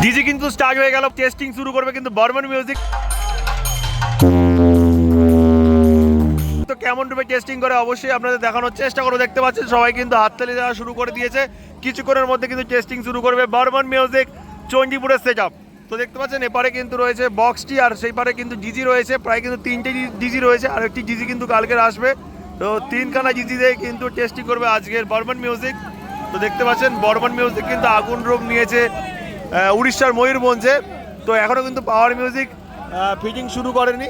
DG কিন্তু start হয়ে গেল, টেস্টিং শুরু করবে কিন্তু বর্মন মিউজিক। তো কেমন রূপে টেস্টিং করে অবশ্যই আপনাদের দেখানোর চেষ্টা করবো। দেখতে পাচ্ছেন সবাই কিন্তু হাততালি দেওয়া শুরু করে দিয়েছে। কিছুক্ষণের মধ্যে কিন্তু টেস্টিং শুরু করবে বর্মন মিউজিক চণ্ডীপুরের সেটআপ। তো দেখতে পাচ্ছেন এপারে কিন্তু রয়েছে বক্সটি, আর সেই পারে কিন্তু ডিজি রয়েছে, প্রায় কিন্তু 3টে ডিজি রয়েছে, আর একটি ডিজি কিন্তু কালকের আসবে। তো 3খানা ডিজি দিয়ে কিন্তু টেস্টিং করবে আজকের বর্মন মিউজিক। তো দেখতে পাচ্ছেন বর্মন মিউজিক কিন্তু আগুন রূপ নিয়েছে উড়িষ্যার ময়ূরভঞ্জে। তো এখনও কিন্তু পাওয়ার মিউজিক ফিটিং শুরু করেনি,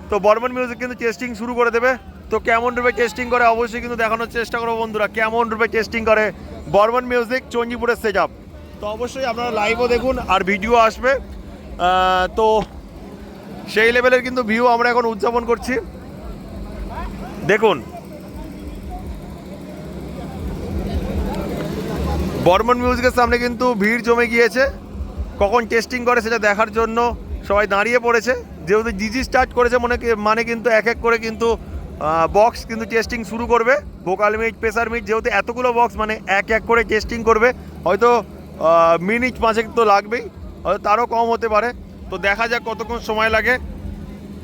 তো বর্মন মিউজিক কিন্তু টেস্টিং শুরু করে দেবে। তো কেমন রূপে টেস্টিং করে অবশ্যই কিন্তু দেখানোর চেষ্টা করবো বন্ধুরা, কেমন রূপে টেস্টিং করে বর্মন মিউজিক চণ্ডীপুরের সেটআপ। তো অবশ্যই আপনারা লাইভও দেখুন আর ভিডিও আসবে। তো সেই লেভেলের কিন্তু ভিউ আমরা এখন উদযাপন করছি। দেখুন বর্মন মিউজিকের সামনে কিন্তু ভিড় জমে গিয়েছে, কখন টেস্টিং করে সেটা দেখার জন্য সবাই দাঁড়িয়ে পড়েছে। যেহেতু ডিজি স্টার্ট করেছে মানে কিন্তু এক এক করে কিন্তু বক্স কিন্তু টেস্টিং শুরু করবে। ভোকাল মিট, প্রেসার মিট, যেহেতু এতগুলো বক্স মানে এক এক করে টেস্টিং করবে। হয়তো মিনিট 5 তো লাগবেই, হয়তো তারও কম হতে পারে। তো দেখা যাক কতক্ষণ সময় লাগে।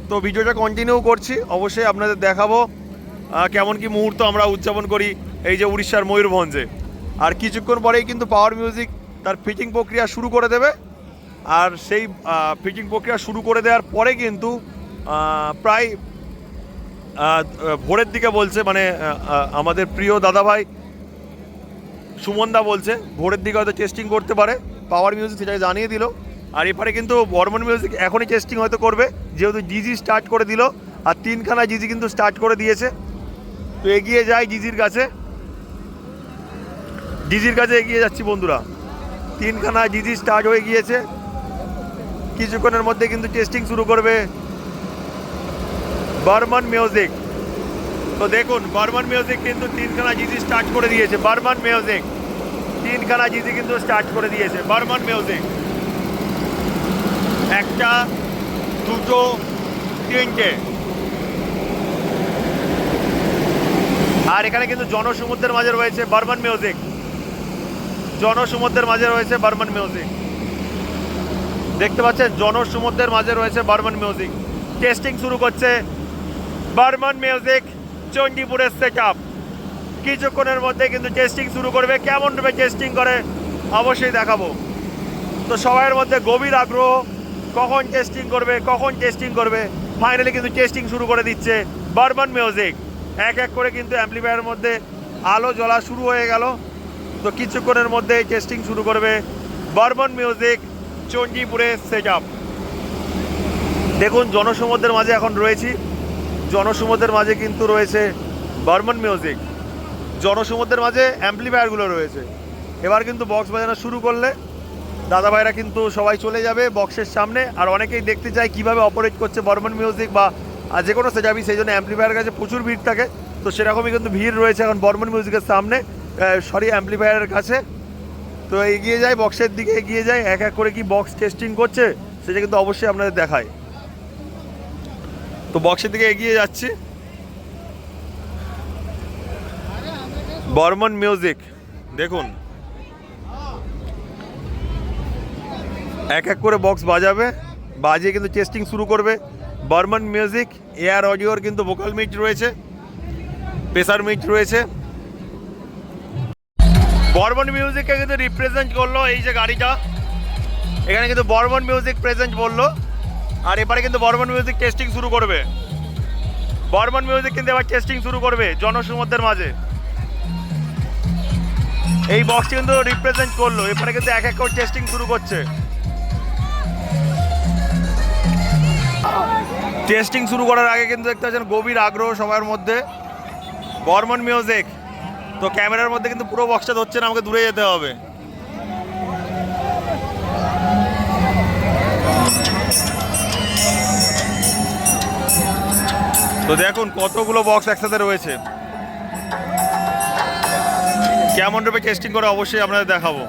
তো ভিডিওটা কন্টিনিউ করছি, অবশ্যই আপনাদের দেখাবো কেমন কি মুহূর্ত আমরা উদযাপন করি এই যে উড়িষ্যার ময়ূরভঞ্জে। আর কিছুক্ষণ পরেই কিন্তু পাওয়ার মিউজিক তার ফিটিং প্রক্রিয়া শুরু করে দেবে। আর সেই ফিটিং প্রক্রিয়া শুরু করে দেওয়ার পরে কিন্তু প্রায় ভোরের দিকে বলছে, মানে আমাদের প্রিয় দাদাভাই সুমনদা বলছে ভোরের দিকে হয়তো টেস্টিং করতে পারে পাওয়ার মিউজিক, সেটাকে জানিয়ে দিল। আর এবারে কিন্তু বর্মন মিউজিক এখনই টেস্টিং হয়তো করবে, যেহেতু ডিজি স্টার্ট করে দিল আর 3খানা ডিজি কিন্তু স্টার্ট করে দিয়েছে। তো এগিয়ে যায় ডিজির কাছে, এগিয়ে যাচ্ছি বন্ধুরা। 3খানা ডিজি স্টার্ট হয়ে গিয়েছে, কিছুক্ষণের মধ্যে কিন্তু টেস্টিং শুরু করবে বর্মন মিউজিক। তো দেখুন বর্মন মিউজিক কিন্তু 3খানা ডিজি স্টার্ট করে দিয়েছে। বর্মন মিউজিক 3খানা ডিজি কিন্তু স্টার্ট করে দিয়েছে বর্মন মিউজিক। 1টা 2টো 3টে। আর এখানে কিন্তু জনসমুদ্রের মাঝে রয়েছে বর্মন মিউজিক, জনসমুদ্রের মাঝে রয়েছে বর্মন মিউজিক। দেখতে পাচ্ছেন জনসমুদ্রের মাঝে রয়েছে বর্মন মিউজিক। টেস্টিং শুরু করছে বর্মন মিউজিক চণ্ডীপুরের সেটআপ। কিছুক্ষণের মধ্যে কিন্তু টেস্টিং শুরু করবে, কেমন রূপে টেস্টিং করে অবশ্যই দেখাবো। তো সবার মধ্যে গভীর আগ্রহ, কখন টেস্টিং করবে। ফাইনালি কিন্তু টেস্টিং শুরু করে দিচ্ছে বর্মন মিউজিক। এক এক করে কিন্তু অ্যাম্পলিফায়ারের মধ্যে আলো জ্বলা শুরু হয়ে গেল। তো কিছুক্ষণের মধ্যে টেস্টিং শুরু করবে বর্মন মিউজিক চণ্ডীপুরের সেটআপ। দেখুন জনসমুদ্রের মাঝে এখন রয়েছি, জনসমুদ্রের মাঝে কিন্তু রয়েছে বর্মন মিউজিক, জনসমুদ্রের মাঝে অ্যাম্পলিফায়ারগুলো রয়েছে। এবার কিন্তু বক্স বাজানো শুরু করলে দাদা ভাইরা কিন্তু সবাই চলে যাবে বক্সের সামনে। আর অনেকেই দেখতে চায় কিভাবে অপারেট করছে বর্মন মিউজিক বা যে কোনো সেটআপই, সেই জন্য অ্যাম্পলিফায়ারের কাছে প্রচুর ভিড় থাকে। তো সেরকমই কিন্তু ভিড় রয়েছে এখন বর্মন মিউজিকের সামনে, অ্যাম্পলিফায়ারের কাছে। তো এগিয়ে যায়, বক্সের দিকে এগিয়ে যায়, এক এক করে কি বক্স টেস্টিং করছে সেটা কিন্তু অবশ্যই আপনাদের দেখায়। তো বক্সের দিকে এগিয়ে যাচ্ছি। বর্মন মিউজিক দেখুন এক এক করে বক্স বাজিয়ে কিন্তু টেস্টিং শুরু করবে বর্মন মিউজিক। এয়ার অডিওর কিন্তু ভোকাল মিট রয়েছে, প্রেসার মিট রয়েছে। বর্মন মিউজিককে কিন্তু রিপ্রেজেন্ট করলো এই যে গাড়িটা, এখানে কিন্তু বর্মন মিউজিক প্রেজেন্ট বললো। আর এবারে কিন্তু বর্মন মিউজিক টেস্টিং শুরু করবে, বর্মন মিউজিক কিন্তু এবার টেস্টিং শুরু করবে জনসমুদ্রের মাঝে। এই বক্সটি কিন্তু রিপ্রেজেন্ট করলো, এবারে কিন্তু এক এক করে টেস্টিং শুরু করছে। টেস্টিং শুরু করার আগে কিন্তু দেখতে পাচ্ছেন গভীর আগ্রহ সবার মধ্যে বর্মন মিউজিক। তো ক্যামেরার মধ্যে কিন্তু পুরো বক্সটা ধরছে না, আমাকে দূরে যেতে হবে। তো দেখুন কতগুলো বক্স একসাথে রয়েছে, কেমন রূপে টেস্টিং করে অবশ্যই আপনাদের দেখাবো।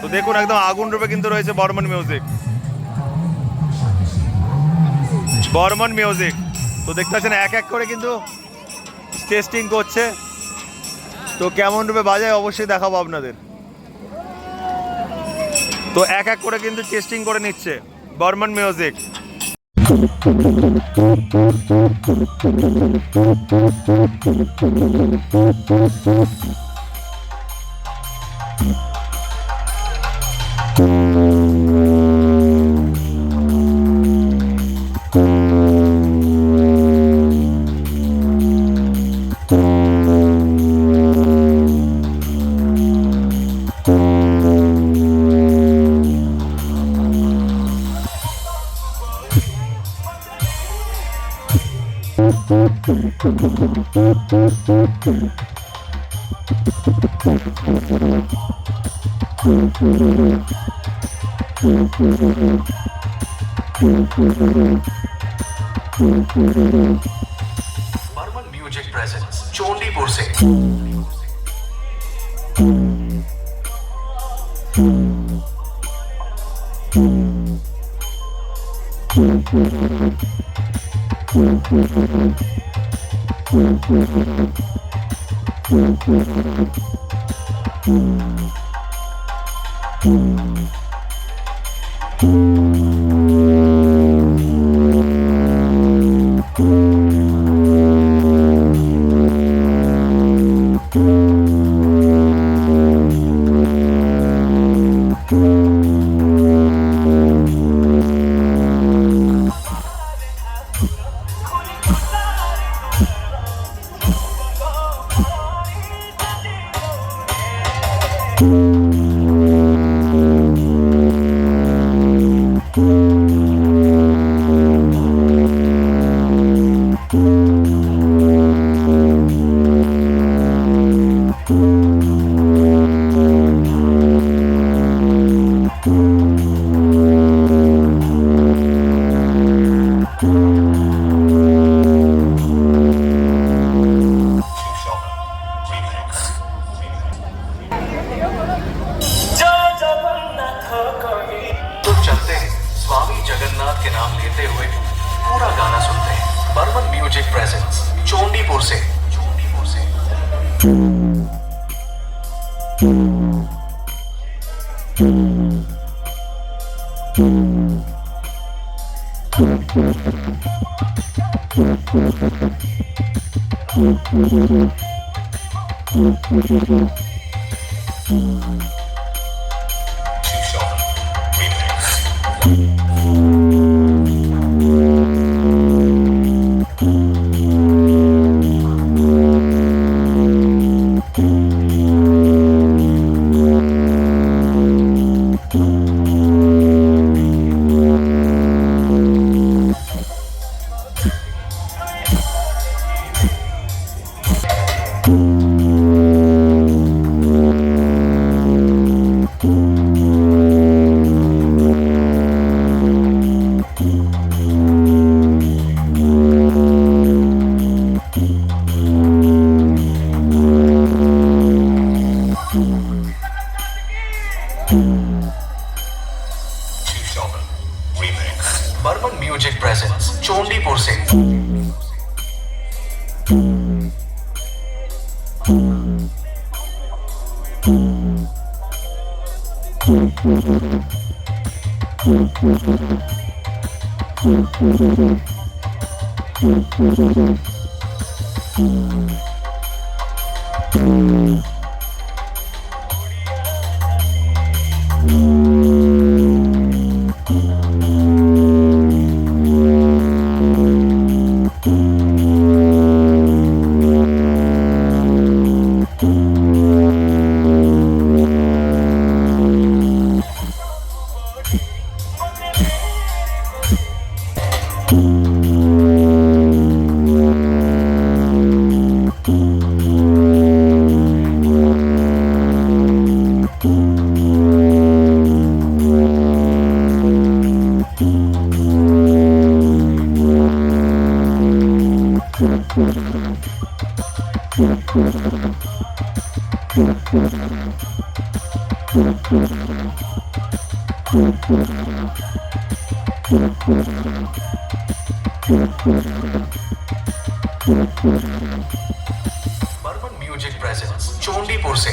তো দেখুন একদম আগুন রূপে কিন্তু রয়েছে বর্মন মিউজিক, বর্মন মিউজিক। তো দেখতে পাচ্ছেন এক এক করে কিন্তু টেস্টিং করছে। তো কেমন রূপে বাজায় অবশ্যই দেখাবো আপনাদের। তো এক এক করে কিন্তু টেস্টিং করে নিচ্ছে Burman music. Burman music presence Chandipur से। जगन्नाथ के नाम लेते हुए पूरा गाना सुनते हैं। बर्मन म्यूजिक प्रेजेंस चोंडीपुर से। बर्मन म्यूजिक प्रेजेंस चोंडीपुर से। बर्मन म्यूजिक प्रेजेंस चोंडीपुर से।